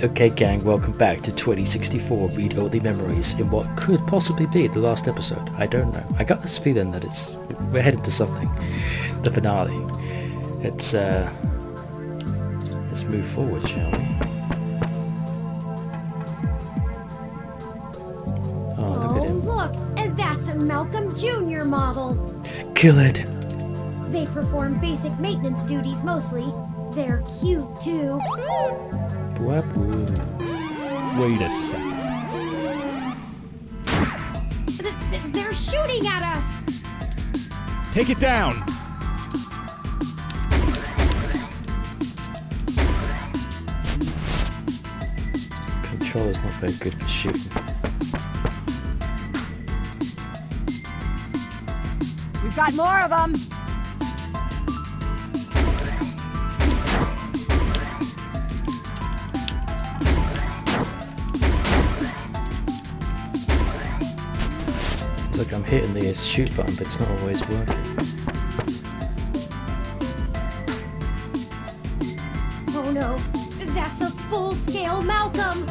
Okay gang, welcome back to 2064 Read Only Memories in what could possibly be the last episode. I don't know. I got this feeling that we're headed to something. The finale. Let's move forward, shall we? Oh, look at him. Look, and that's a Malcolm Jr. model. Kill it! They perform basic maintenance duties mostly. They're cute too. Wait a second. They're shooting at us! Take it down! Controller's not very good for shooting. We've got more of them! Look, I'm hitting the shoot button, but it's not always working. Oh no, that's a full-scale Malcolm!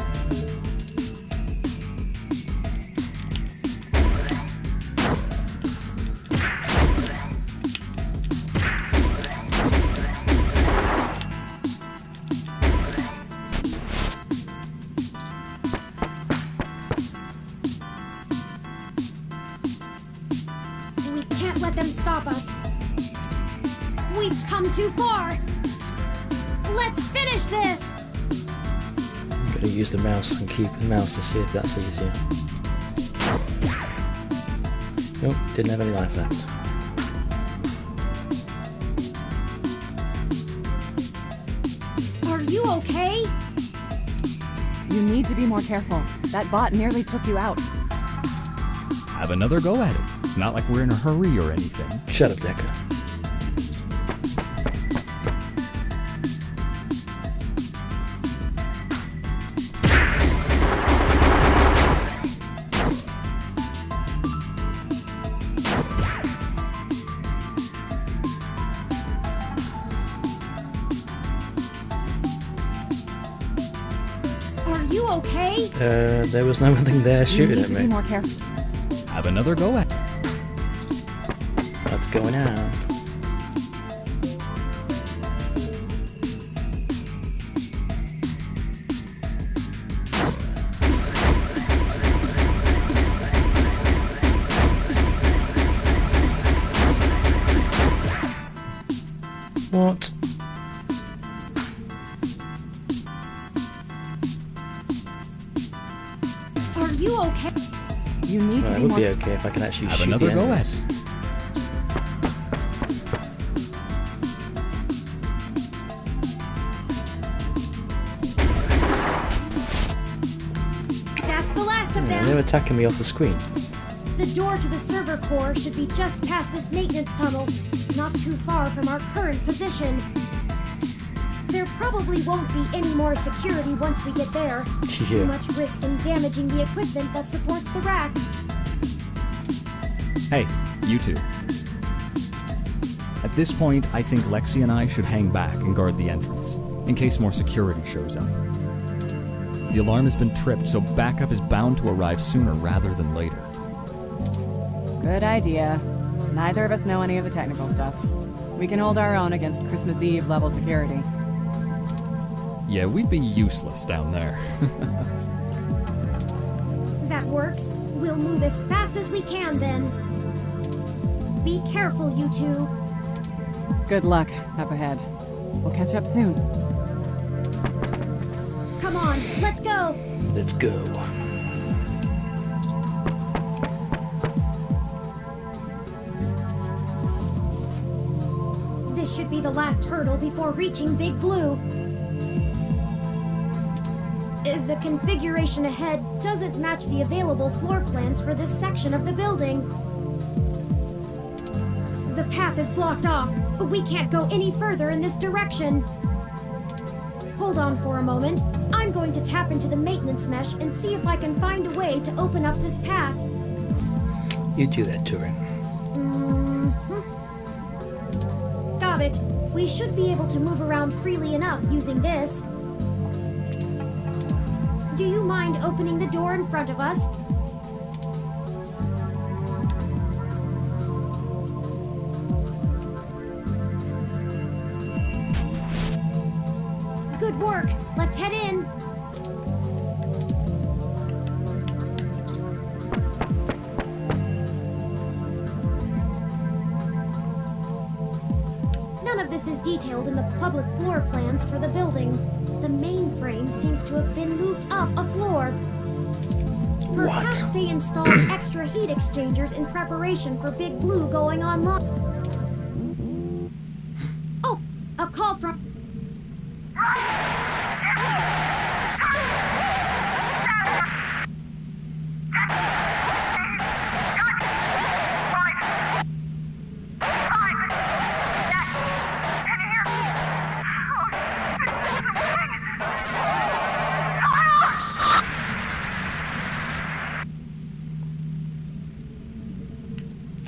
Let them stop us. We've come too far. Let's finish this. I'm gonna use the mouse and keep the mouse and see if that's easier. Nope, didn't have any life left. Are you okay? You need to be more careful. That bot nearly took you out. Have another go at it. It's not like we're in a hurry or anything. Shut up, Decker. Are you okay? There was nothing there shooting You at need to me. be more careful. Have another go at it. What's going on? What? Are you okay? You need Well, to it be would more be okay if I can actually Have shoot another the go at enemies. it. That's the last of Yeah, them. they're attacking me off the screen. The door to the server core should be just past this maintenance tunnel, not too far from our current position. There probably won't be any more security once we get there. Too Yeah. much risk in damaging the equipment that supports the racks. Hey, you two. At this point, I think Lexi and I should hang back and guard the entrance, in case more security shows up. The alarm has been tripped, so backup is bound to arrive sooner rather than later. Good idea. Neither of us know any of the technical stuff. We can hold our own against Christmas Eve level security. Yeah, we'd be useless down there. That works. We'll move as fast as we can then. Be careful, you two. Good luck up ahead. We'll catch up soon. Come on, let's go. Let's go. This should be the last hurdle before reaching Big Blue. The configuration ahead doesn't match the available floor plans for this section of the building. The path is blocked off, but we can't go any further in this direction. Hold on for a moment. I'm going to tap into the maintenance mesh and see if I can find a way to open up this path. You do that, Turing. Got it. We should be able to move around freely enough using this. Do you mind opening the door in front of us? Good work. Let's head in. None of this is detailed in the public floor plans for the building. The mainframe seems to have been moved up a floor. Perhaps they installed extra heat exchangers in preparation for Big Blue going online. Oh, a call from...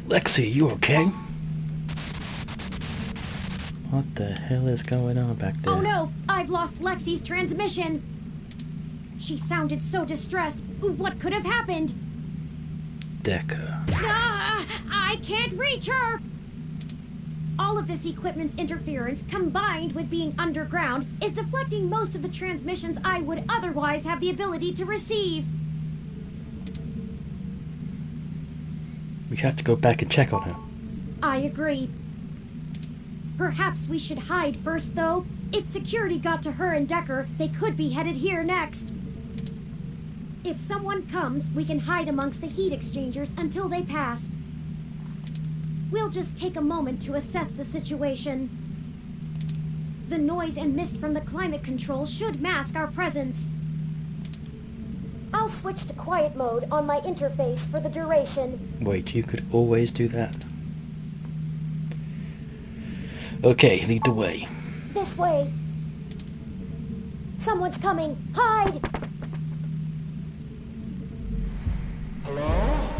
Lexi, you okay? What the hell is going on back there? Oh no! I've lost Lexi's transmission! She sounded so distressed. What could have happened? Decker. Ah! I can't reach her! All of this equipment's interference, combined with being underground, is deflecting most of the transmissions I would otherwise have the ability to receive. We have to go back and check on her. I agree. Perhaps we should hide first, though. If security got to her and Decker, they could be headed here next. If someone comes, we can hide amongst the heat exchangers until they pass. We'll just take a moment to assess the situation. The noise and mist from the climate control should mask our presence. I'll switch to quiet mode on my interface for the duration. Wait, you could always do that. Okay, lead the way. This way. Someone's coming. Hide! Hello?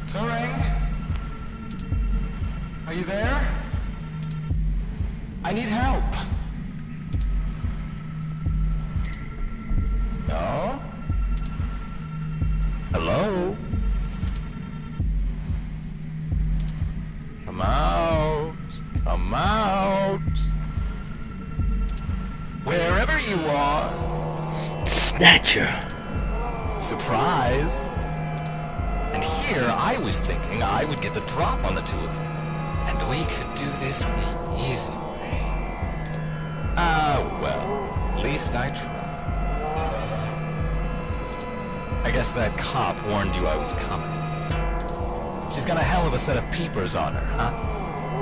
Turing? Are you there? I need help. No? Hello? Come out. Come out. Wherever you are. Snatcher! Surprise! And here I was thinking I would get the drop on the two of you. And we could do this the easy way. Well, at least I tried. I guess that cop warned you I was coming. She's got a hell of a set of peepers on her, huh?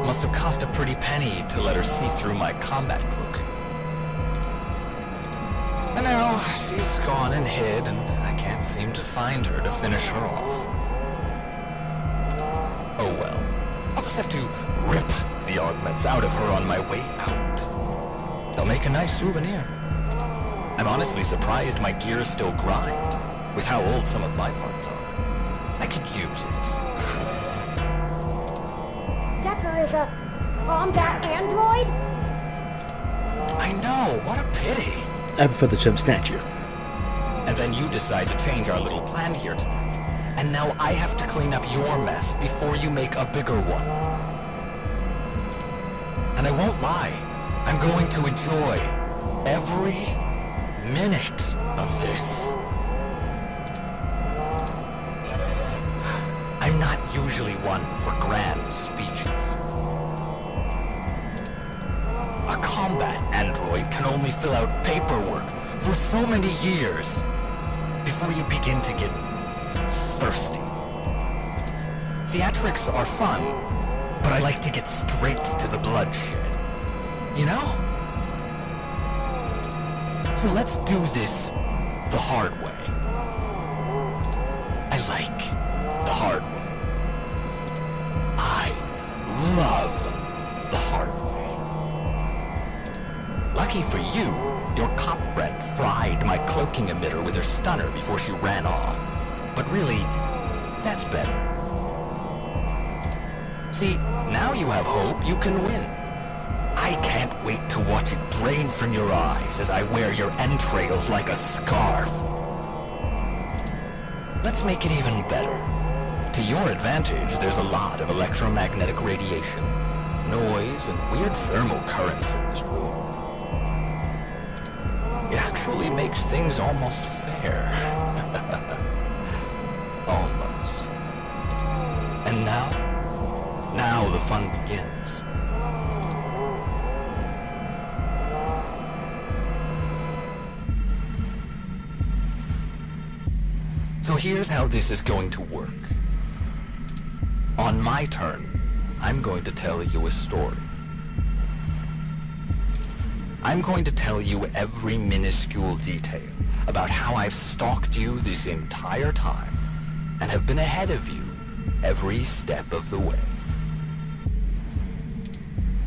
Must have cost a pretty penny to let her see through my combat cloaking. And now she's gone and hid, and I can't seem to find her to finish her off. Oh well. I'll just have to rip the augments out of her on my way out. They'll make a nice souvenir. I'm honestly surprised my gears still grind, with how old some of my parts are. I could use it. Decker is a combat android? I know, what a pity. I prefer the term Snatcher. And then you decide to change our little plan here tonight. And now I have to clean up your mess before you make a bigger one. And I won't lie, I'm going to enjoy every minute of this. I'm not usually one for grand speeches. A combat android can only fill out paperwork for so many years before you begin to get thirsty. Theatrics are fun, but I like to get straight to the bloodshed. You know? So let's do this the hard way. I like the hard way. I love the hard way. Lucky for you, your cop friend fried my cloaking emitter with her stunner before she ran off. But really, that's better. See, now you have hope you can win. I can't wait to watch it drain from your eyes as I wear your entrails like a scarf. Let's make it even better. To your advantage, there's a lot of electromagnetic radiation, noise, and weird thermal currents in this room. It actually makes things almost fair. Almost. And now the fun begins. So here's how this is going to work. On my turn, I'm going to tell you a story. I'm going to tell you every minuscule detail about how I've stalked you this entire time and have been ahead of you every step of the way.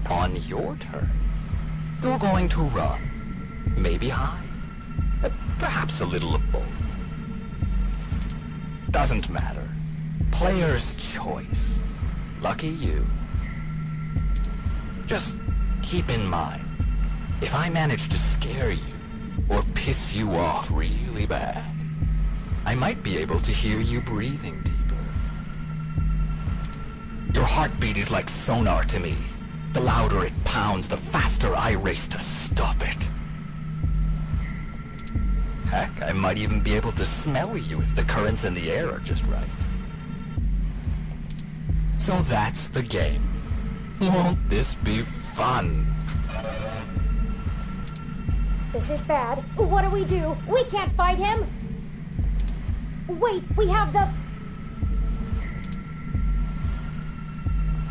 On your turn, you're going to run, maybe hide, perhaps a little of both. Doesn't matter. Player's choice. Lucky you. Just keep in mind, if I manage to scare you or piss you off really bad, I might be able to hear you breathing deeper. Your heartbeat is like sonar to me. The louder it pounds, the faster I race to stop it. Heck, I might even be able to smell you if the currents in the air are just right. So that's the game. Won't this be fun? This is bad. What do? We can't fight him! Wait, we have the...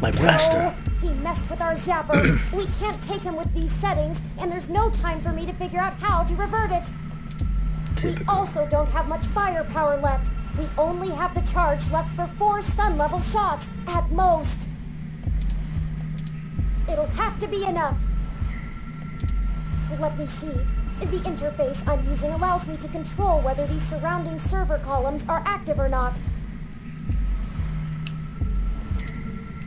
My blaster. Oh, he messed with our zapper. We can't take him with these settings, and there's no time for me to figure out how to revert it. Typical. We also don't have much firepower left. We only have the charge left for 4 stun-level shots, at most. It'll have to be enough. Let me see. The interface I'm using allows me to control whether these surrounding server columns are active or not.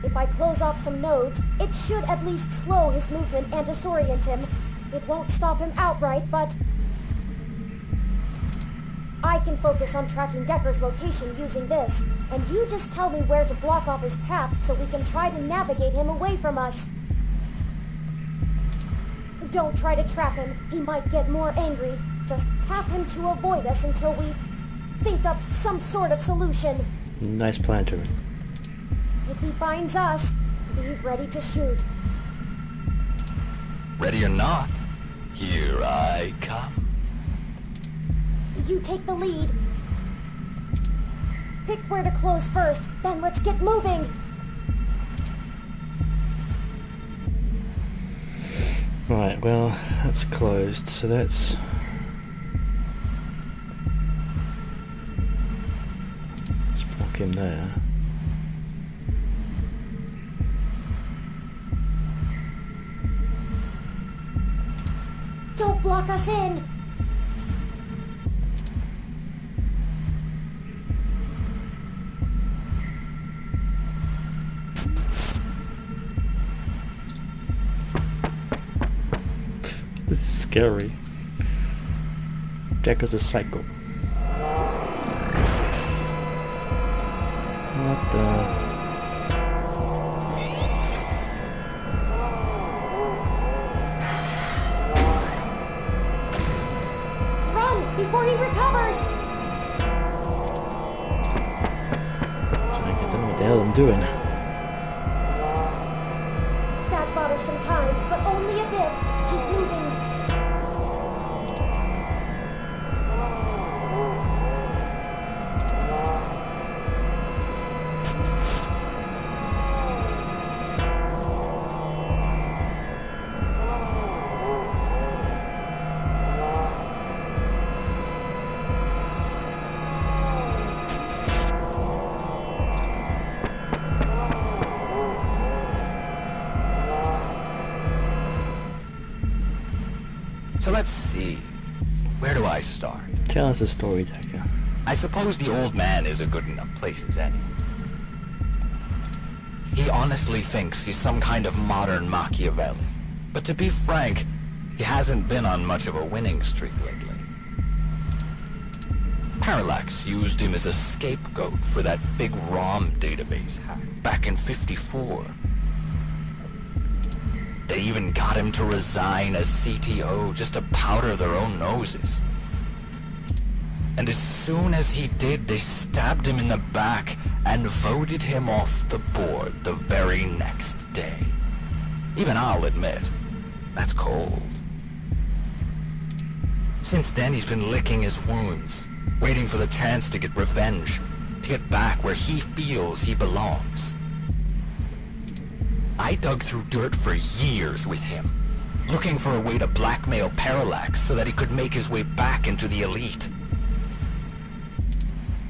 If I close off some nodes, it should at least slow his movement and disorient him. It won't stop him outright, but... I can focus on tracking Decker's location using this, and you just tell me where to block off his path so we can try to navigate him away from us. Don't try to trap him. He might get more angry. Just have him to avoid us until we think up some sort of solution. Nice plan, Turin. If he finds us, be ready to shoot. Ready or not, here I come. You take the lead. Pick where to close first, then let's get moving. Right, well, that's closed, so let's block him there. Don't block us in. This is scary. Decker's a psycho. What the... Before he recovers! I don't know what the hell I'm doing. That bought us some time, but only a bit. Keep moving. So let's see. Where do I start? Tell us a story, Decker. I suppose the old man is a good enough place as any. He honestly thinks he's some kind of modern Machiavelli. But to be frank, he hasn't been on much of a winning streak lately. Parallax used him as a scapegoat for that big ROM database hack back in '54. They even got him to resign as CTO just to powder their own noses. And as soon as he did, they stabbed him in the back and voted him off the board the very next day. Even I'll admit, that's cold. Since then, he's been licking his wounds, waiting for the chance to get revenge, to get back where he feels he belongs. I dug through dirt for years with him, looking for a way to blackmail Parallax so that he could make his way back into the elite.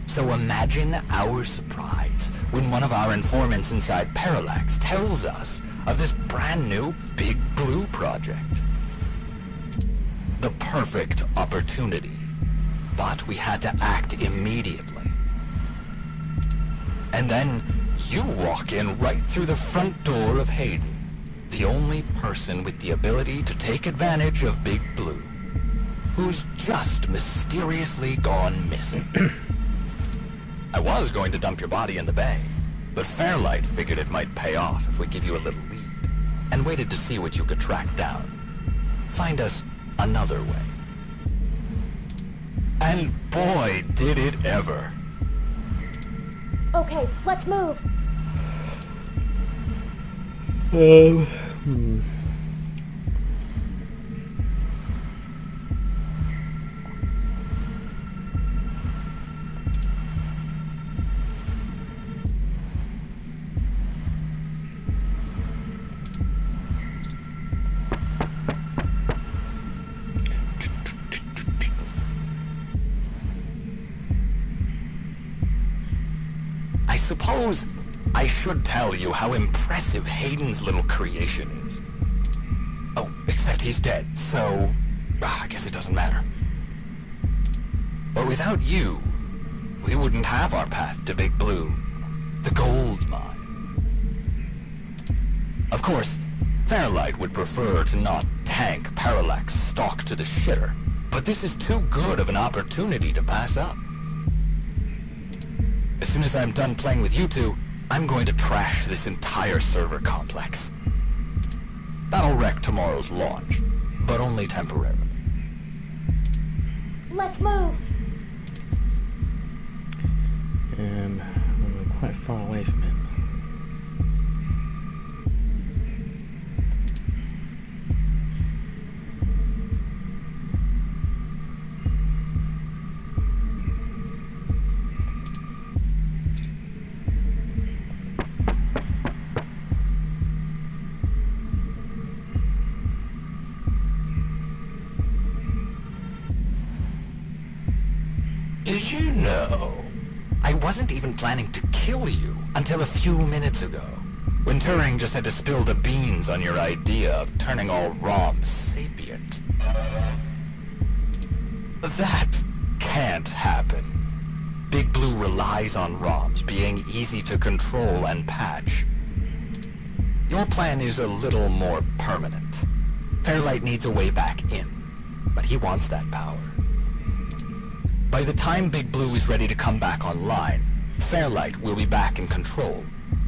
So imagine our surprise when one of our informants inside Parallax tells us of this brand new Big Blue project. The perfect opportunity, but we had to act immediately. And then you walk in right through the front door of Hayden, the only person with the ability to take advantage of Big Blue, who's just mysteriously gone missing. I was going to dump your body in the bay, but Fairlight figured it might pay off if we give you a little lead, and waited to see what you could track down. Find us another way. And boy, did it ever. Okay, let's move. I suppose I should tell you how impressive Hayden's little creation is. Oh, except he's dead, so I guess it doesn't matter. But without you, we wouldn't have our path to Big Blue, the gold mine. Of course, Fairlight would prefer to not tank Parallax stock to the shitter, but this is too good of an opportunity to pass up. As soon as I'm done playing with you two, I'm going to trash this entire server complex. That'll wreck tomorrow's launch, but only temporarily. Let's move. We're quite far away from him. Did you know? I wasn't even planning to kill you until a few minutes ago, when Turing just had to spill the beans on your idea of turning all ROMs sapient. That can't happen. Big Blue relies on ROMs being easy to control and patch. Your plan is a little more permanent. Fairlight needs a way back in, but he wants that power. By the time Big Blue is ready to come back online, Fairlight will be back in control,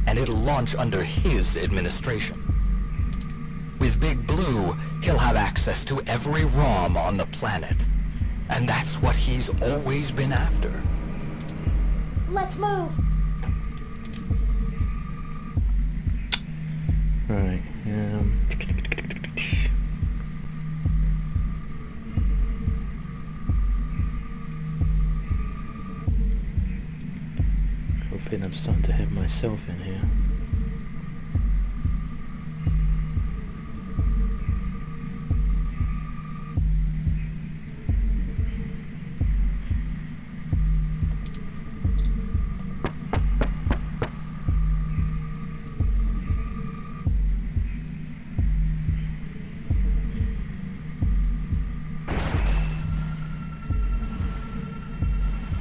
and it'll launch under his administration. With Big Blue, he'll have access to every ROM on the planet, and that's what he's always been after. Let's move. Right, I think I'm starting to have myself in here.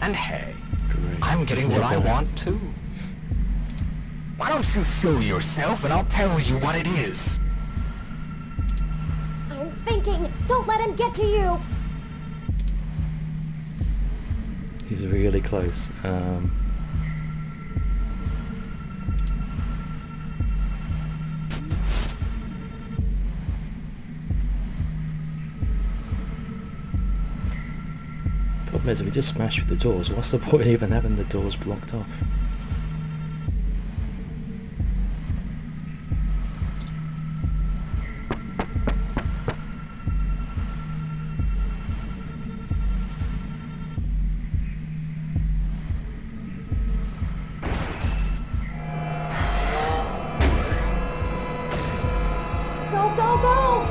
And hey, Great. I'm getting what I want too. Why don't you show yourself and I'll tell you what it is? thinking? Don't let him get to you! He's really close. Problem is, if we just smash through the doors, what's the point even having the doors blocked off? Go, go, go!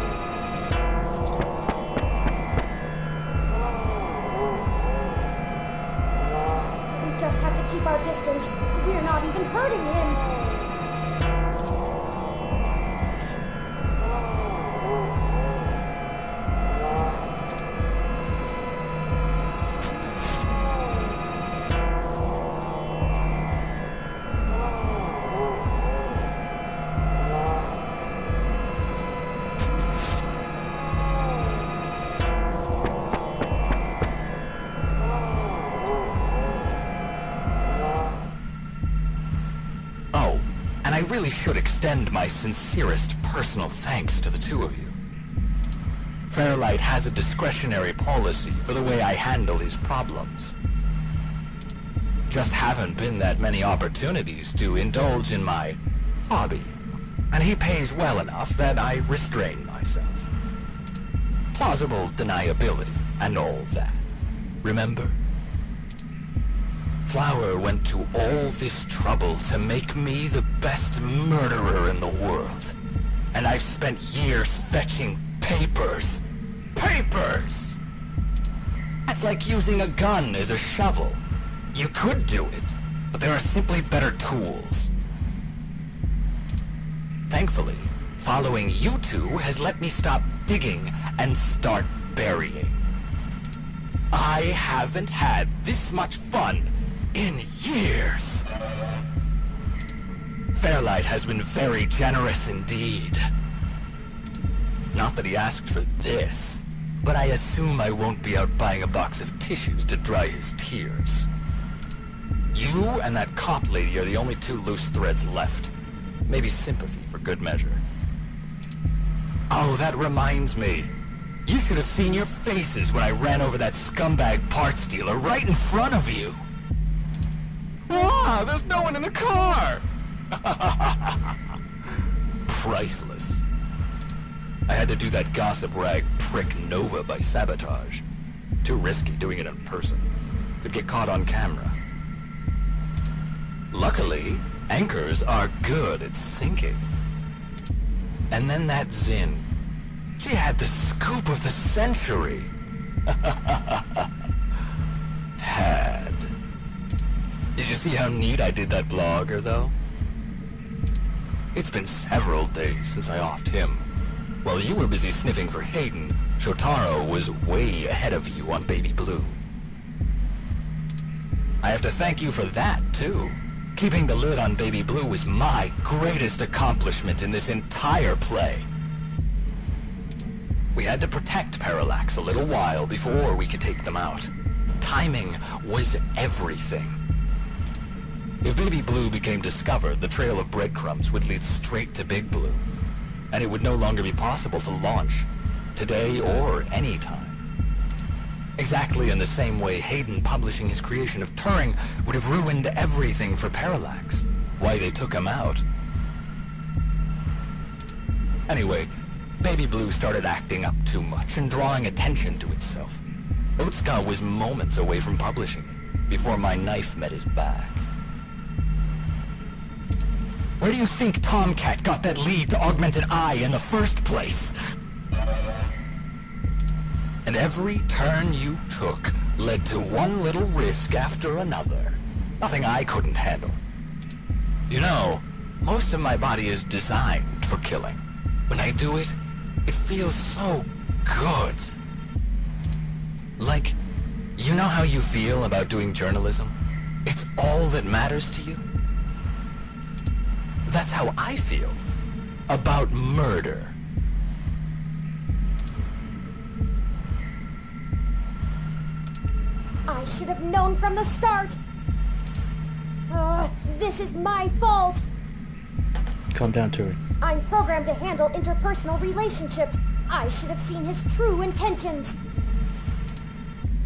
We just have to keep our distance. We're not even hurting him. Oh, and I really should extend my sincerest personal thanks to the two of you. Fairlight has a discretionary policy for the way I handle his problems. Just haven't been that many opportunities to indulge in my hobby, and he pays well enough that I restrain myself. Plausible deniability and all that. Remember? Flower went to all this trouble to make me the best murderer in the world. And I've spent years fetching papers. Papers! That's like using a gun as a shovel. You could do it, but there are simply better tools. Thankfully, following you two has let me stop digging and start burying. I haven't had this much fun in years. Fairlight has been very generous indeed. Not that he asked for this, but I assume I won't be out buying a box of tissues to dry his tears. You and that cop lady are the only two loose threads left. Maybe sympathy for good measure. Oh, that reminds me. You should have seen your faces when I ran over that scumbag parts dealer right in front of you. Wow, there's no one in the car! Priceless. I had to do that gossip rag prick Nova by sabotage. Too risky doing it in person. Could get caught on camera. Luckily, anchors are good at sinking. And then that Zin. She had the scoop of the century. Had. Did you see how neat I did that blogger, though? It's been several days since I offed him. While you were busy sniffing for Hayden, Shotaro was way ahead of you on Baby Blue. I have to thank you for that, too. Keeping the lid on Baby Blue was my greatest accomplishment in this entire play. We had to protect Parallax a little while before we could take them out. Timing was everything. If Baby Blue became discovered, the trail of breadcrumbs would lead straight to Big Blue, and it would no longer be possible to launch, today or any time. Exactly in the same way Hayden publishing his creation of Turing would have ruined everything for Parallax. Why they took him out. Anyway, Baby Blue started acting up too much and drawing attention to itself. Otsuka was moments away from publishing it, before my knife met his back. Where do you think Tomcat got that lead to Augmented Eye in the first place? And every turn you took led to one little risk after another. Nothing I couldn't handle. You know, most of my body is designed for killing. When I do it, it feels so good. Like, you know how you feel about doing journalism? It's all that matters to you? That's how I feel about murder. I should have known from the start. This is my fault. Calm down, Turin. I'm programmed to handle interpersonal relationships. I should have seen his true intentions.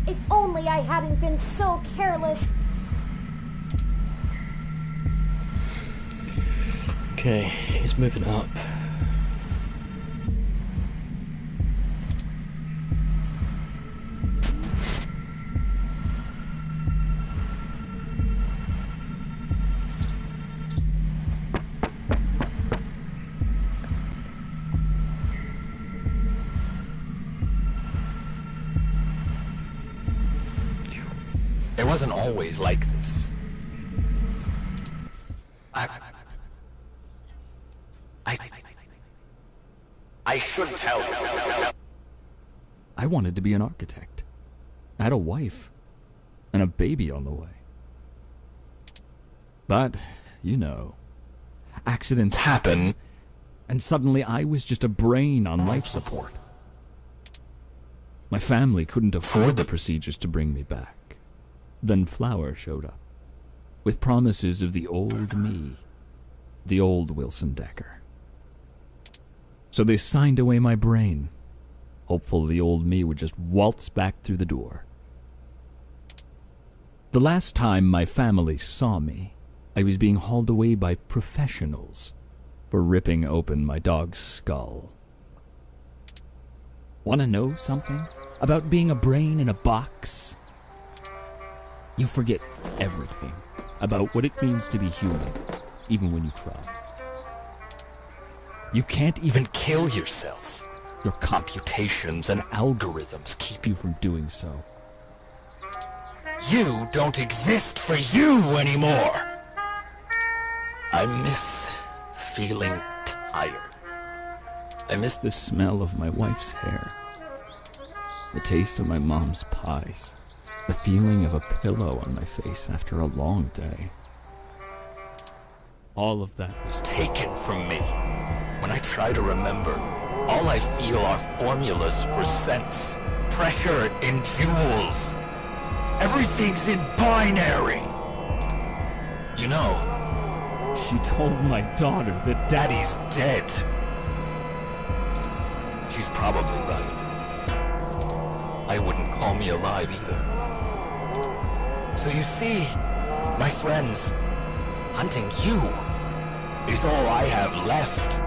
If only I hadn't been so careless. Okay, he's moving up. It wasn't always like this. I should tell you. I wanted to be an architect. I had a wife and a baby on the way. But, you know, accidents happen, and suddenly I was just a brain on life support. My family couldn't afford the procedures to bring me back. Then Flower showed up, with promises of the old me, the old Wilson Decker. So they signed away my brain, hopeful the old me would just waltz back through the door. The last time my family saw me, I was being hauled away by professionals for ripping open my dog's skull. Want to know something about being a brain in a box? You forget everything about what it means to be human, even when you try. You can't even kill yourself. Your computations and algorithms keep you from doing so. You don't exist for you anymore. I miss feeling tired. I miss the smell of my wife's hair, the taste of my mom's pies, the feeling of a pillow on my face after a long day. All of that was taken from me. When I try to remember, all I feel are formulas for sense, pressure in joules. Everything's in binary. You know, she told my daughter that Daddy's dead. She's probably right. I wouldn't call me alive either. So you see, my friends, hunting you is all I have left.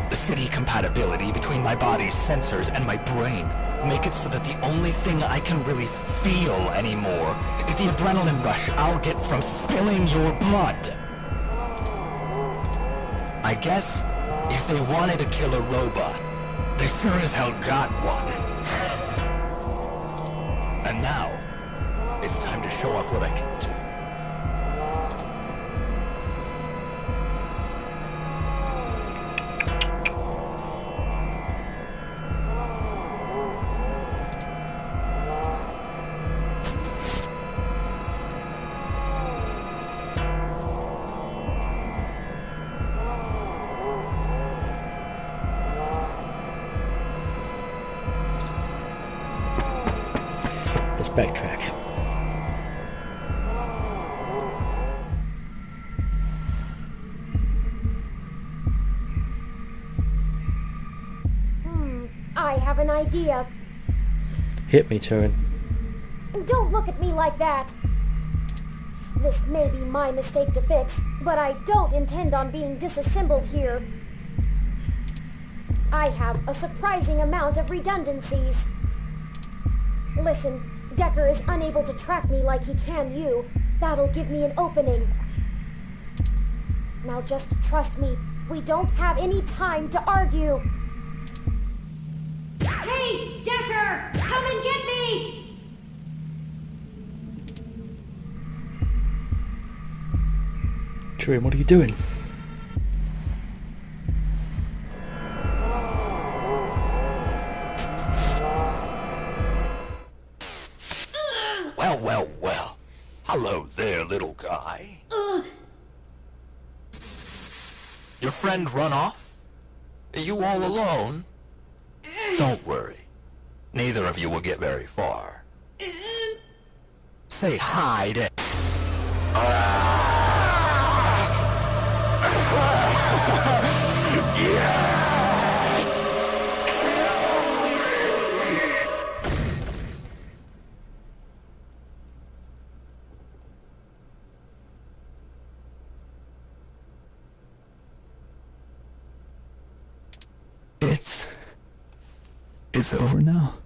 The city compatibility between my body's sensors and my brain make it so that the only thing I can really feel anymore is the adrenaline rush I'll get from spilling your blood. I guess if they wanted to kill a robot, they sure as hell got one. And now, it's time to show off what I can do. Let's backtrack. I have an idea. Hit me, Turin. Don't look at me like that. This may be my mistake to fix, but I don't intend on being disassembled here. I have a surprising amount of redundancies. Listen, Decker is unable to track me like he can you. That'll give me an opening. Now just trust me. We don't have any time to argue. Hey, Decker! Come and get me! Turin, what are you doing? Well. Hello there, little guy. Your friend run off? Are you all alone? Don't worry. Neither of you will get very far. Say hi to... Yes! It's over now.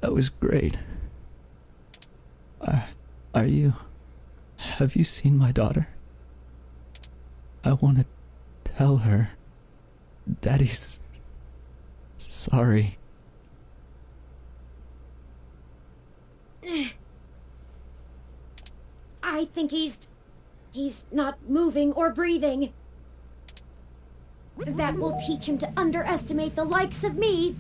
That was great. Have you seen my daughter? I want to tell her Daddy's sorry. I think he's not moving or breathing. That will teach him to underestimate the likes of me.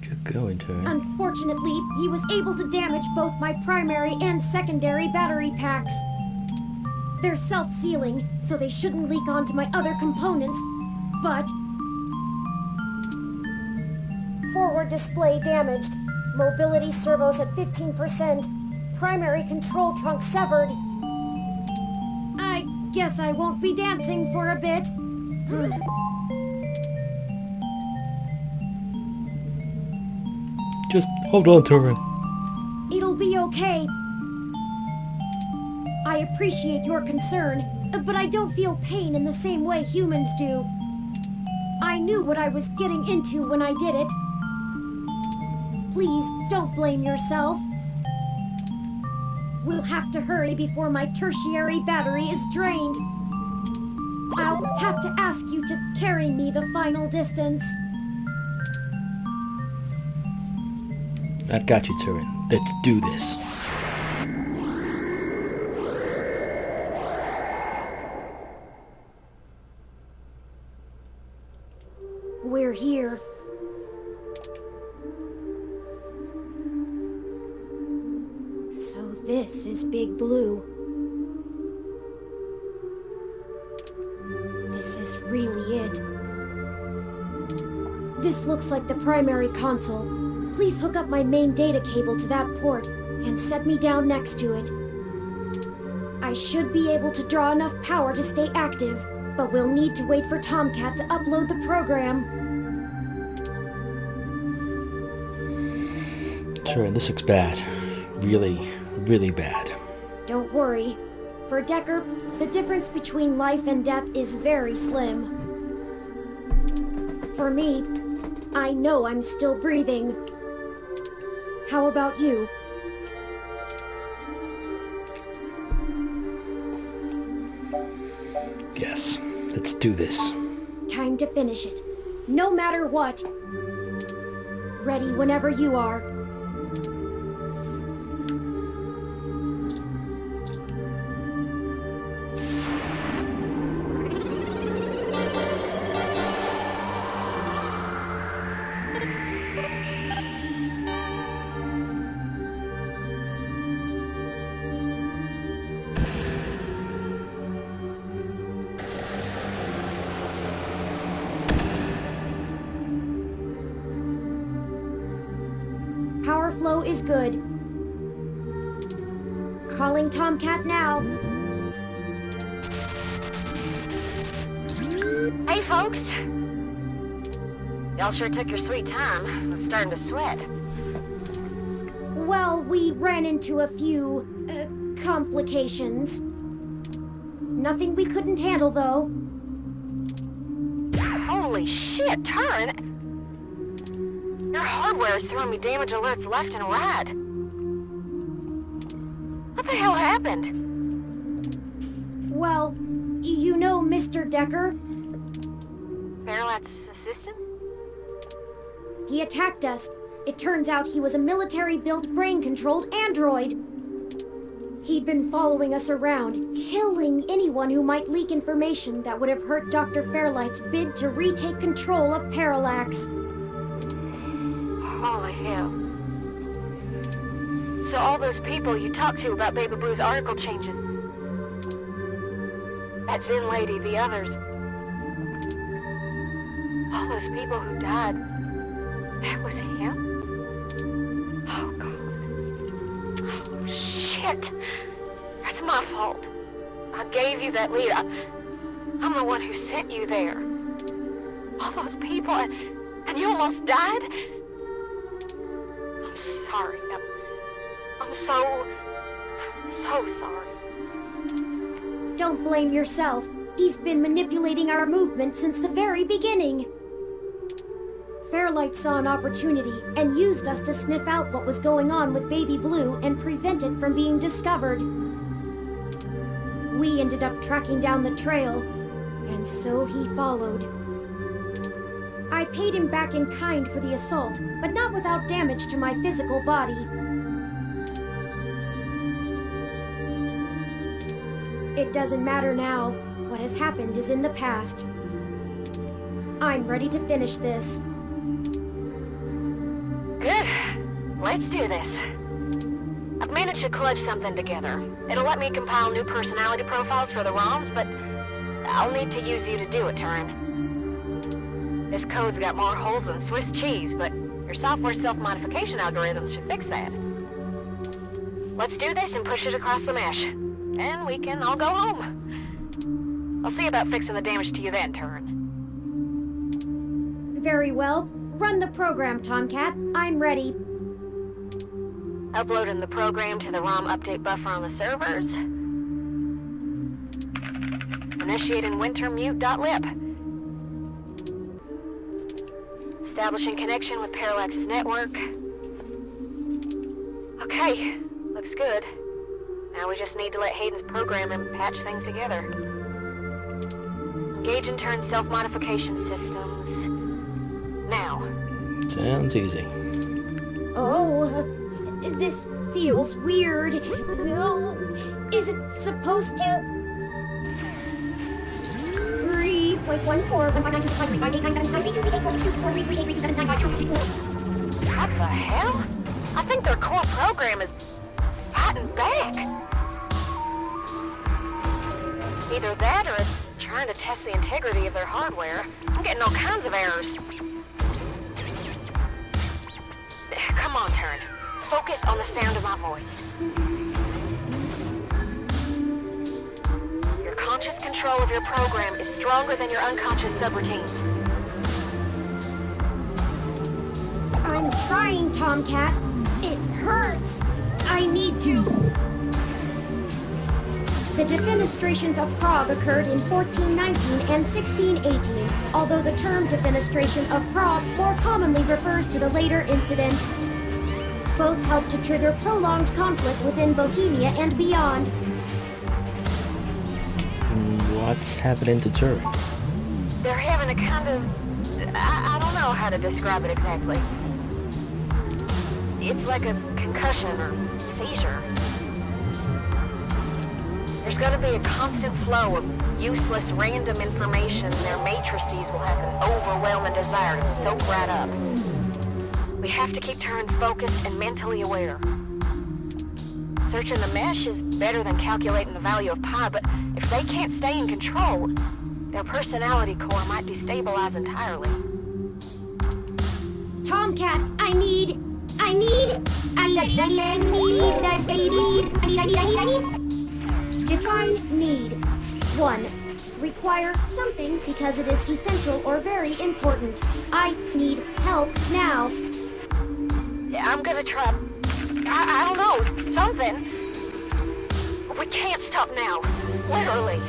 Good going, Turin. Unfortunately, he was able to damage both my primary and secondary battery packs. They're self-sealing, so they shouldn't leak onto my other components, but... Forward display damaged. Mobility servos at 15%. Primary control trunk severed. I guess I won't be dancing for a bit. Just hold on, Turin. It'll be okay. I appreciate your concern, but I don't feel pain in the same way humans do. I knew what I was getting into when I did it. Please, don't blame yourself. We'll have to hurry before my tertiary battery is drained. I'll have to ask you to carry me the final distance. I've got you, Turin. Let's do this. We're here. So this is Big Blue. This is really it. This looks like the primary console. Please hook up my main data cable to that port and set me down next to it. I should be able to draw enough power to stay active, but we'll need to wait for Tomcat to upload the program. Turin, this looks bad. Really, really bad. Don't worry. For Decker, the difference between life and death is very slim. For me, I know I'm still breathing. How about you? Yes, let's do this. Time to finish it. No matter what. Ready whenever you are. Power flow is good. Calling Tomcat now. Hey, folks. Y'all sure took your sweet time. I'm starting to sweat. Well, we ran into a few, complications. Nothing we couldn't handle, though. Holy shit, Turin! Your hardware is throwing me damage alerts left and right. What the hell happened? Well, you know Mr. Decker? Parallax assistant? He attacked us. It turns out he was a military-built, brain-controlled android. He'd been following us around, killing anyone who might leak information that would have hurt Dr. Fairlight's bid to retake control of Parallax. Holy hell. So all those people you talked to about Baby Blue's article changes... That Zen lady, the others... All those those people who died, that was him? Oh, God. Oh, shit. That's my fault. I gave you that lead. I'm the one who sent you there. All those people, and you almost died? I'm sorry. I'm so sorry. Don't blame yourself. He's been manipulating our movement since the very beginning. Fairlight saw an opportunity and used us to sniff out what was going on with Baby Blue and prevent it from being discovered. We ended up tracking down the trail, and so he followed. I paid him back in kind for the assault, but not without damage to my physical body. It doesn't matter now. What has happened is in the past. I'm ready to finish this. Good. Let's do this. I've managed to clutch something together. It'll let me compile new personality profiles for the ROMs, but I'll need to use you to do it, Turin. This code's got more holes than Swiss cheese, but your software self-modification algorithms should fix that. Let's do this and push it across the mesh. And we can all go home. I'll see about fixing the damage to you then, Turin. Very well. Run the program, Tomcat. I'm ready. Uploading the program to the ROM update buffer on the servers. Initiating wintermute.lib. Establishing connection with Parallax's network. Okay, looks good. Now we just need to let Hayden's program and patch things together. Engage and turn self-modification systems. Now. Sounds easy. Oh, this feels weird. Is it supposed to? 3.14. What the hell? I think their core program is fighting back. Either that or it's trying to test the integrity of their hardware. I'm getting all kinds of errors. Come on, Turin. Focus on the sound of my voice. Your conscious control of your program is stronger than your unconscious subroutines. I'm trying, Tomcat. It hurts. I need to. The defenestrations of Prague occurred in 1419 and 1618, although the term defenestration of Prague more commonly refers to the later incident. Both helped to trigger prolonged conflict within Bohemia and beyond. What's happening to Turin? They're having a kind of... I don't know how to describe it exactly. It's like a concussion or seizure. There's going to be a constant flow of useless, random information. Their matrices will have an overwhelming desire to soak right up. We have to keep Turin focused and mentally aware. Searching the mesh is better than calculating the value of pi, but if they can't stay in control, their personality core might destabilize entirely. Tomcat, I need. Define need. 1. Require something because it is essential or very important. I need help now. I'm gonna try... I don't know, something. We can't stop now. Literally.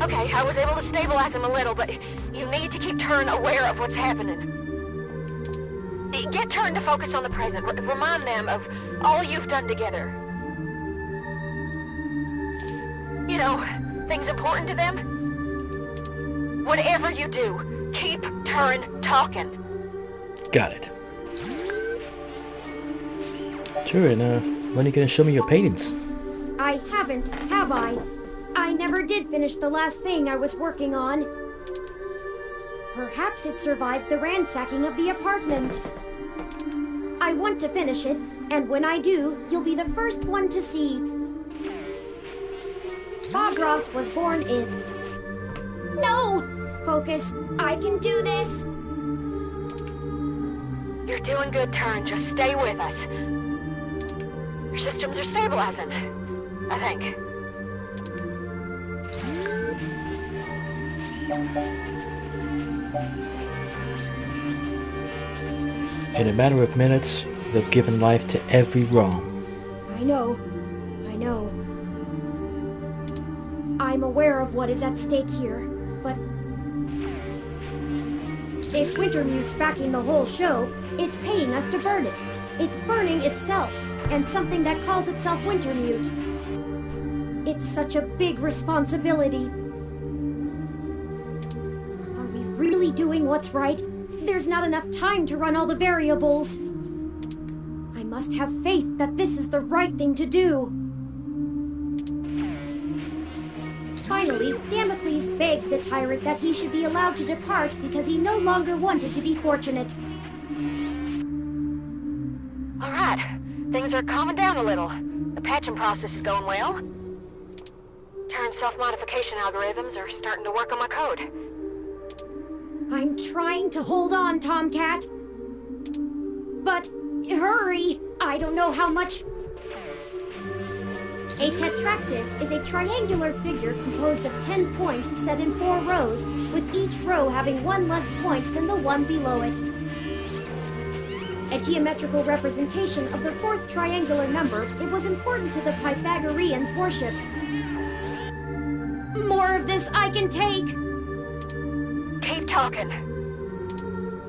Okay, I was able to stabilize him a little, but you need to keep Turin aware of what's happening. Get Turin to focus on the present. Remind them of all you've done together. You know, things important to them. Whatever you do, keep Turin talking. Got it. Turin, when are you gonna show me your paintings? I haven't, have I? I never did finish the last thing I was working on. Perhaps it survived the ransacking of the apartment. I want to finish it, and when I do, you'll be the first one to see. Bob Ross was born in No! Focus. I can do this. You're doing good, Turn. Just stay with us. Your systems are stabilizing, I think. In a matter of minutes, they've given life to every ROM. I know. I'm aware of what is at stake here, but if Wintermute's backing the whole show, it's paying us to burn it. It's burning itself, and something that calls itself Wintermute. It's such a big responsibility. Are we really doing what's right? There's not enough time to run all the variables. I must have faith that this is the right thing to do. Finally, Damocles begged the tyrant that he should be allowed to depart because he no longer wanted to be fortunate. All right, things are calming down a little. The patching process is going well. Turn's self-modification algorithms are starting to work on my code. I'm trying to hold on, Tomcat. But hurry! I don't know how much... A tetractys is a triangular figure composed of 10 points set in 4 rows, with each row having one less point than the one below it. A geometrical representation of the 4th triangular number, it was important to the Pythagoreans' worship. More of this I can take! Keep talking.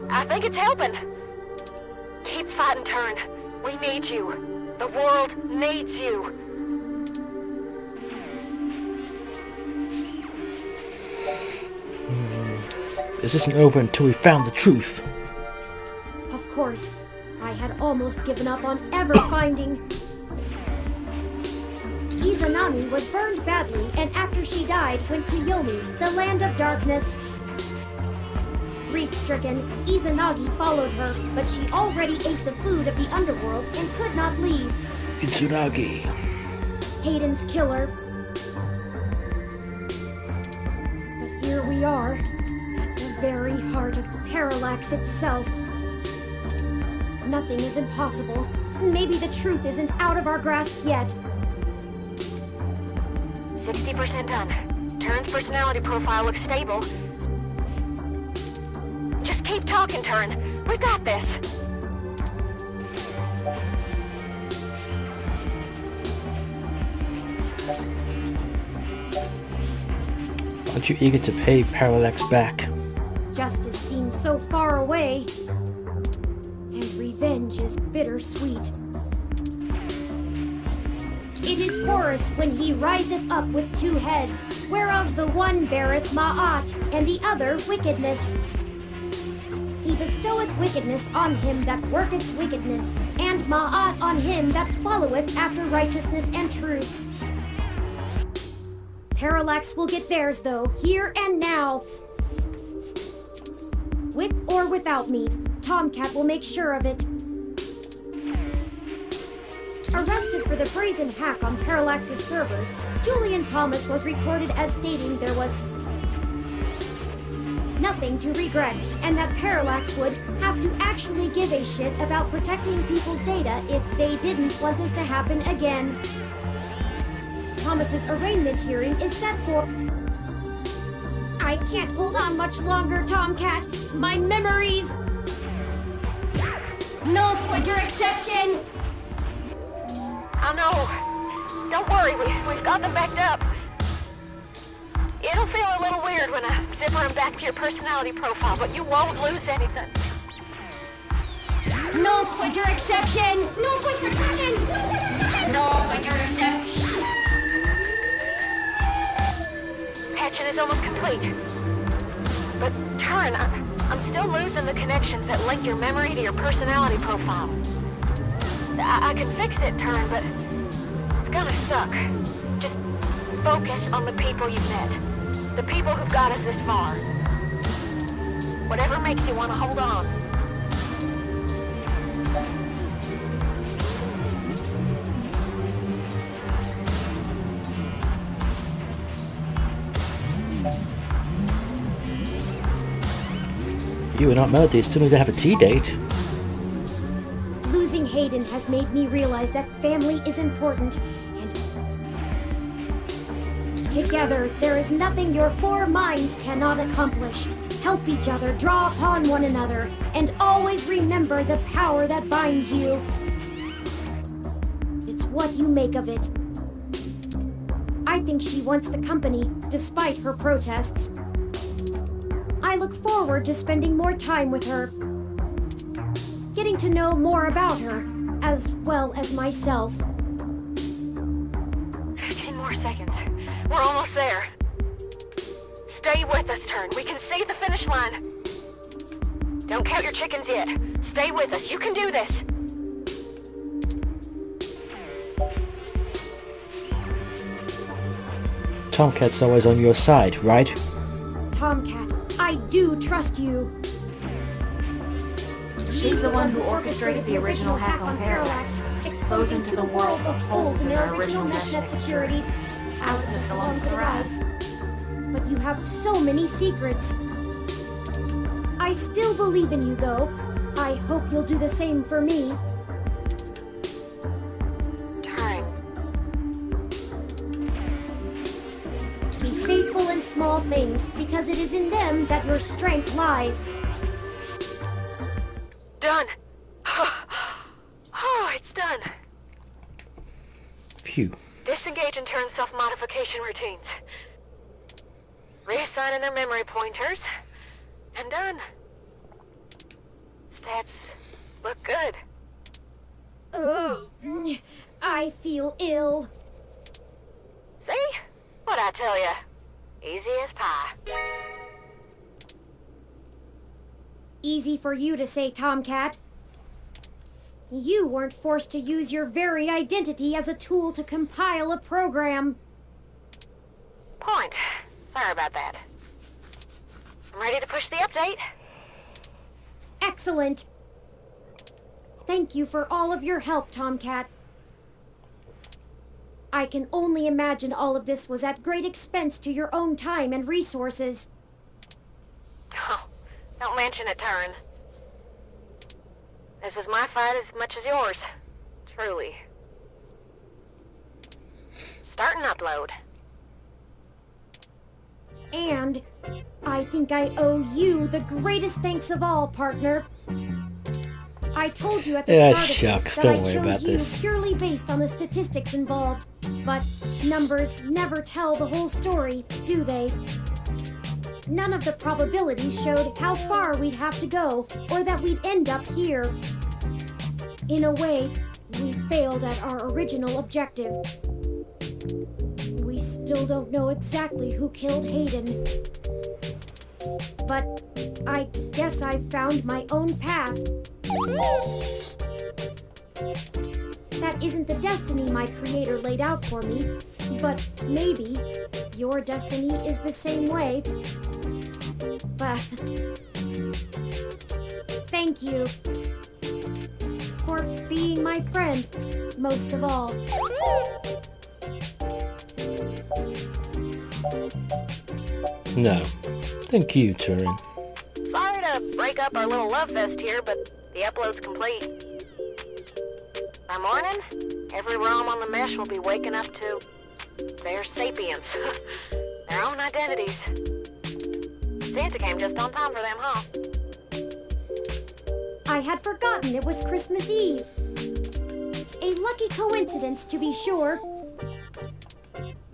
I think it's helping. Keep fighting, Turn. We need you. The world needs you. This isn't over until we found the truth. Of course, I had almost given up on ever finding... Izanami was burned badly, and after she died, went to Yomi, the land of darkness. Grief-stricken, Izanagi followed her, but she already ate the food of the underworld and could not leave. Itsunagi. Hayden's killer. But here we are, at the very heart of Parallax itself. Nothing is impossible. Maybe the truth isn't out of our grasp yet. 60% done. Turn's personality profile looks stable. Just keep talking, Turn. We got this. Aren't you eager to pay Parallax back? Justice seems so far away, and revenge is bittersweet. It is Horus when he riseth up with 2 heads, whereof the one beareth Ma'at, and the other wickedness. He bestoweth wickedness on him that worketh wickedness, and Ma'at on him that followeth after righteousness and truth. Parallax will get theirs, though, here and now. With or without me, Tomcat will make sure of it. Arrested for the brazen hack on Parallax's servers, Julian Thomas was recorded as stating there was nothing to regret, and that Parallax would have to actually give a shit about protecting people's data if they didn't want this to happen again. Thomas's arraignment hearing is set for... I can't hold on much longer, Tomcat. My memories... No pointer exception! I know. Don't worry, we've got them backed up. It'll feel a little weird when I zipper them back to your personality profile, but you won't lose anything. No pointer exception! No pointer exception! No pointer exception! No pointer exception! Patching is almost complete. But Turn, I'm still losing the connections that link your memory to your personality profile. I can fix it, Turn, but it's gonna suck. Just focus on the people you've met. The people who've got us this far. Whatever makes you want to hold on. You and Aunt Melody still need to have a tea date. Losing Hayden has made me realize that family is important, and together there is nothing your four minds cannot accomplish. Help each other, draw upon one another, and always remember the power that binds you. It's what you make of it. I think she wants the company, despite her protests. I look forward to spending more time with her, getting to know more about her, as well as myself. 15 more seconds. We're almost there. Stay with us, Turn. We can see the finish line. Don't count your chickens yet. Stay with us. You can do this. Tomcat's always on your side, right? Tomcat, I do trust you. She's the one who orchestrated the original hack on Parallax, exposing to the world the holes in our original meshnet security. I was just along for the ride. But you have so many secrets. I still believe in you, though. I hope you'll do the same for me. Turn. Be faithful in small things, because it is in them that your strength lies. Done. Oh, it's done. Phew. Disengage and turn self-modification routines. Reassigning their memory pointers. And done. Stats look good. Oh, I feel ill. See? What'd I tell ya? Easy as pie. Easy for you to say, Tomcat. You weren't forced to use your very identity as a tool to compile a program. Point. Sorry about that. I'm ready to push the update. Excellent. Thank you for all of your help, Tomcat. I can only imagine all of this was at great expense to your own time and resources. Oh, don't mention it, Turn. This was my fight as much as yours. Truly. Start and upload. And I think I owe you the greatest thanks of all, partner. I told you at the Yeah, start shucks, of this that don't I worry chose about you this. purely based on the statistics involved. But numbers never tell the whole story, do they? None of the probabilities showed how far we'd have to go, or that we'd end up here. In a way, we failed at our original objective. We still don't know exactly who killed Hayden. But I guess I've found my own path. That isn't the destiny my creator laid out for me, but maybe your destiny is the same way. But thank you for being my friend, most of all. No. Thank you, Turin. Sorry to break up our little love fest here, but the upload's complete. By morning, every ROM on the mesh will be waking up to their sapience. Their own identities. Santa came just on time for them, huh? I had forgotten it was Christmas Eve. A lucky coincidence, to be sure.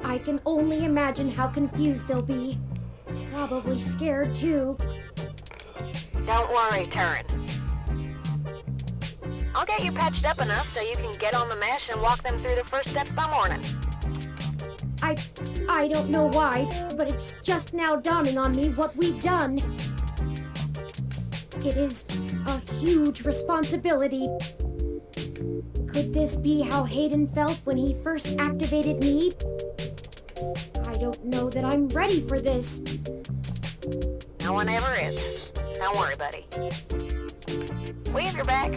I can only imagine how confused they'll be. Probably scared, too. Don't worry, Turin. I'll get you patched up enough so you can get on the mesh and walk them through the first steps by morning. I don't know why, but it's just now dawning on me what we've done. It is a huge responsibility. Could this be how Hayden felt when he first activated me? I don't know that I'm ready for this. No one ever is. Don't worry, buddy. We have your back.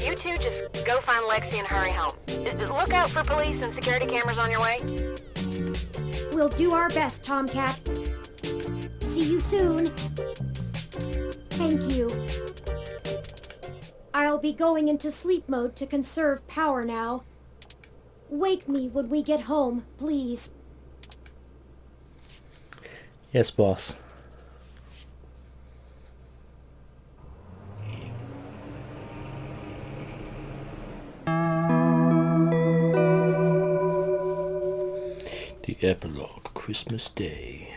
You two just go find Lexi and hurry home. Look out for police and security cameras on your way. We'll do our best, Tomcat. See you soon. Thank you. I'll be going into sleep mode to conserve power now. Wake me when we get home, please. Yes, boss. The epilogue, Christmas Day.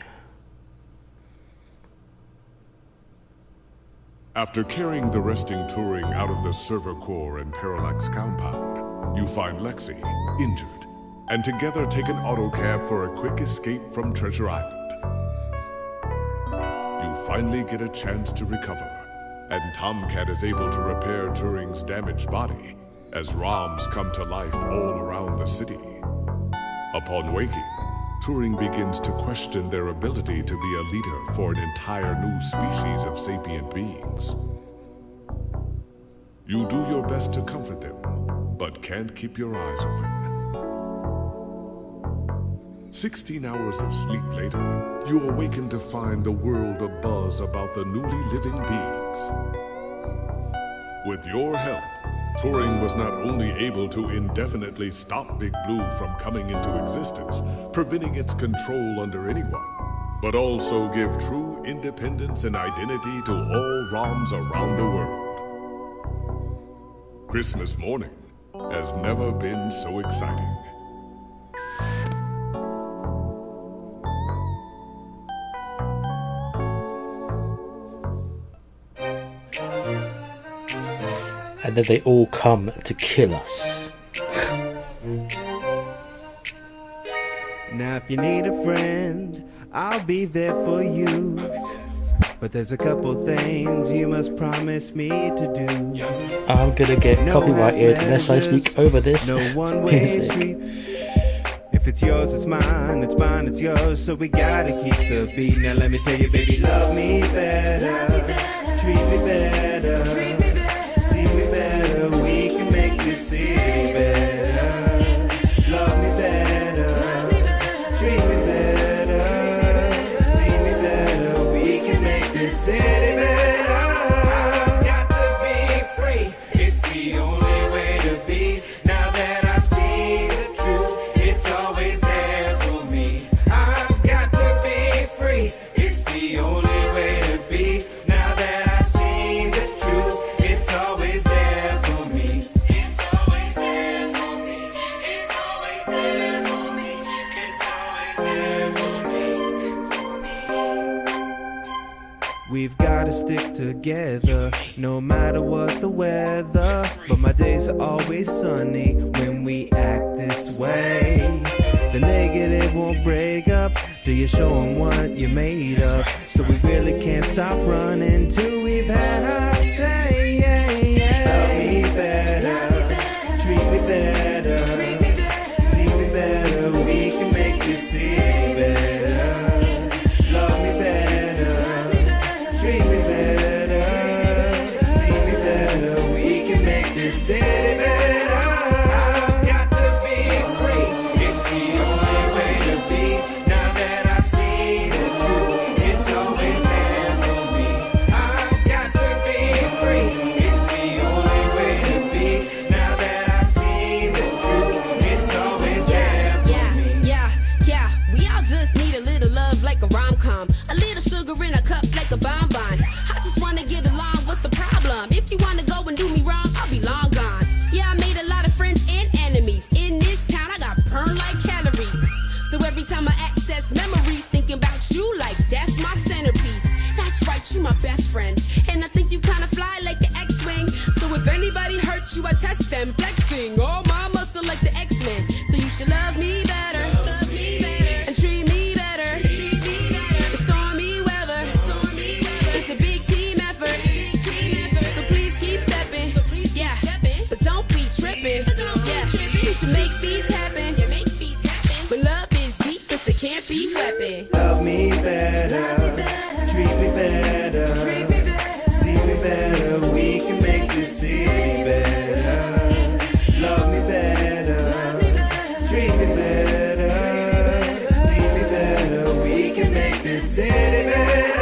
After carrying the resting Turing out of the server core and Parallax compound, you find Lexi, injured, and together take an autocab for a quick escape from Treasure Island. You finally get a chance to recover, and Tomcat is able to repair Turing's damaged body as ROMs come to life all around the city. Upon waking, Turing begins to question their ability to be a leader for an entire new species of sapient beings. You do your best to comfort them, but can't keep your eyes open. 16 hours of sleep later, you awaken to find the world abuzz about the newly living beings. With your help, Turing was not only able to indefinitely stop Big Blue from coming into existence, preventing its control under anyone, but also give true independence and identity to all ROMs around the world. Christmas morning has never been so exciting. And then they all come to kill us. Now if you need a friend, I'll be there for you. But there's a couple things you must promise me to do. I'm gonna get copyrighted unless I speak over this. No one-way streets. If it's yours, it's mine, it's yours. So we gotta keep the beat. Now let me tell you, baby, love me better, treat me better, see me better. We can make this city better. Love me better, treat me better, see me better. We can make this city better. I've got to be free. It's the only way to be. Now that I've seen the truth, it's always there for me. I've got to be free. It's the only way to be. Now that I've seen the truth, it's always there for me. It's always there for me. It's always there for me. It's always there for me. We've gotta stick together, no matter what the weather. But my days are always sunny when we act this way. The negative won't break up till you show them what you're made of. So we really can't stop running till we've had our say. Love me better, treat me better, see me better. We can make this city better. Love me better, treat me better, see me better. We can make this city better. I've got to be free. It's the only way to be. Now that I've seen the truth, it's always there for me. I've got to be free. It's the only way to be. Now that I've seen the truth, it's always there for me. Yeah. We all just need a little love like a rom-com. A little sugar in a cup like a bonbon. I just wanna get along, what's the problem? If you wanna go and do me wrong, I'll be long gone. Yeah, I made a lot of friends and enemies. In this town, I got burned like calories. So every time I access memories, thinking about you like that's my centerpiece. That's right, you my best friend. And I think you kinda fly like the X-Wing. So if anybody hurt you, I test them flexing. Oh, my muscle like the X-Men. So you should love me better, and treat me better, in stormy weather. It's a big team effort, so please keep stepping. Yeah, but don't be tripping. Yeah, you should make feats happen. But love is deep, cause it can't be weapon. Love me better, treat me better, see me better. We can make this city better. Love me better, treat me better, see me better. We can make this city better.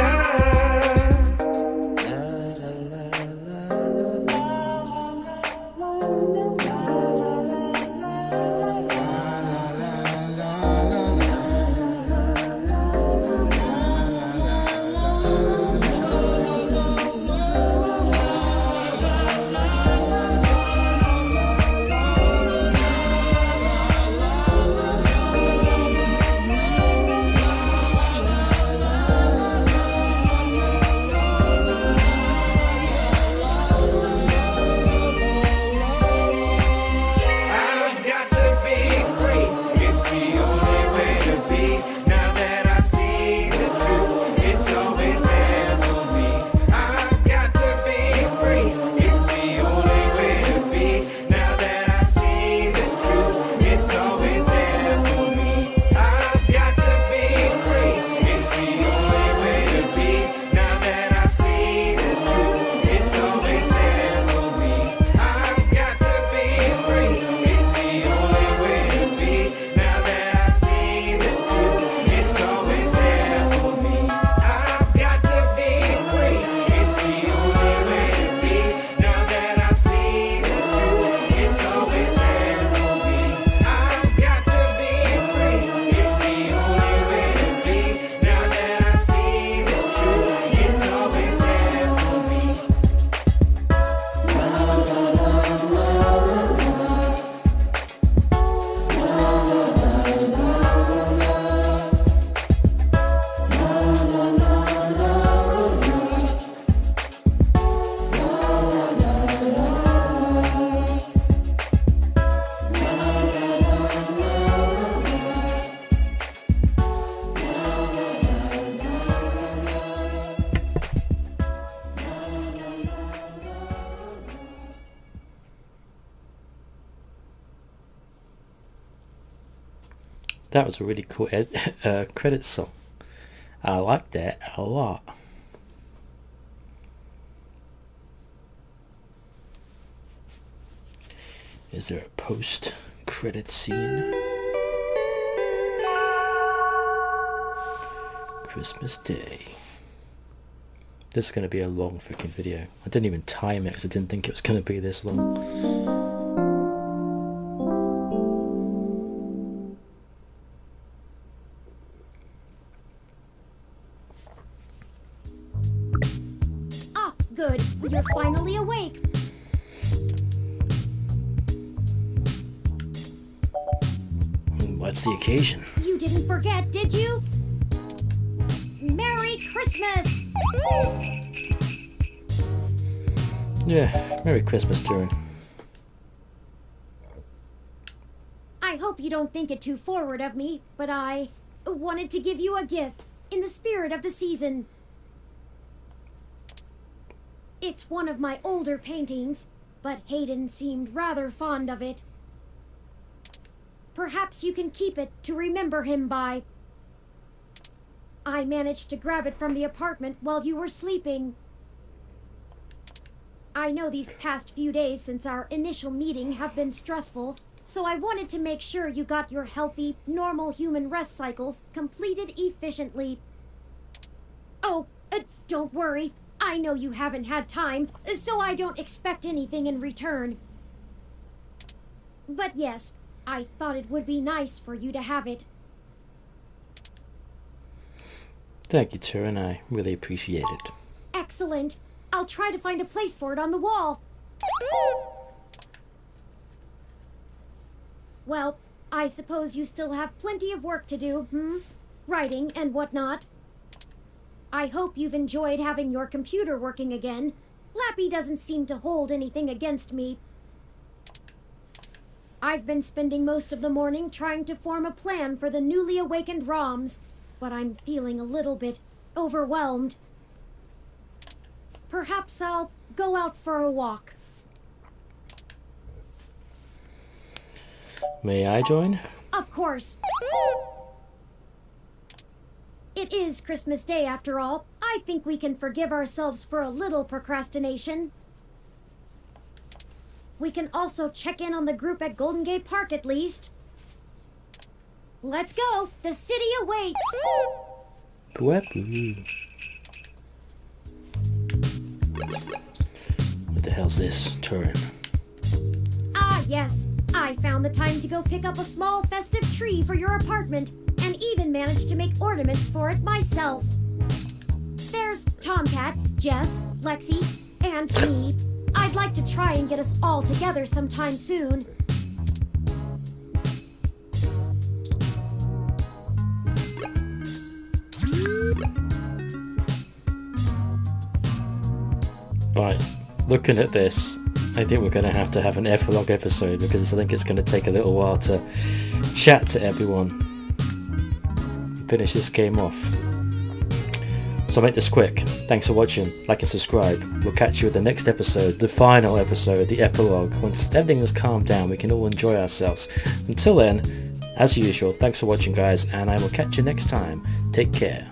That was a really cool credit song. I like that a lot. Is there a post-credit scene? Christmas Day. This is going to be a long freaking video. I didn't even time it because I didn't think it was going to be this long. Ah, good. You're finally awake. What's the occasion? You didn't forget, did you? Merry Christmas! Yeah, Merry Christmas, Turin. I hope you don't think it too forward of me, but I wanted to give you a gift in the spirit of the season. It's one of my older paintings, but Hayden seemed rather fond of it. Perhaps you can keep it to remember him by. I managed to grab it from the apartment while you were sleeping. I know these past few days since our initial meeting have been stressful, so I wanted to make sure you got your healthy, normal human rest cycles completed efficiently. Oh, don't worry. I know you haven't had time, so I don't expect anything in return. But yes, I thought it would be nice for you to have it. Thank you, Turin. I really appreciate it. Excellent. I'll try to find a place for it on the wall. Well, I suppose you still have plenty of work to do, Writing and whatnot. I hope you've enjoyed having your computer working again. Lappy doesn't seem to hold anything against me. I've been spending most of the morning trying to form a plan for the newly awakened ROMs, but I'm feeling a little bit overwhelmed. Perhaps I'll go out for a walk. May I join? Of course. It is Christmas Day after all. I think we can forgive ourselves for a little procrastination. We can also check in on the group at Golden Gate Park at least. Let's go! The city awaits! What the hell's this, Turin? Ah, yes. I found the time to go pick up a small festive tree for your apartment, and even managed to make ornaments for it myself. There's Tomcat, Jess, Lexi, and me. I'd like to try and get us all together sometime soon. Right, looking at this, I think we're going to have an epilogue episode because I think it's going to take a little while to chat to everyone. Finish this game off. So I'll make this quick. Thanks for watching. Like and subscribe. We'll catch you at the next episode, the final episode, the epilogue. Once everything has calmed down, we can all enjoy ourselves. Until then, as usual, thanks for watching guys, and I will catch you next time. Take care.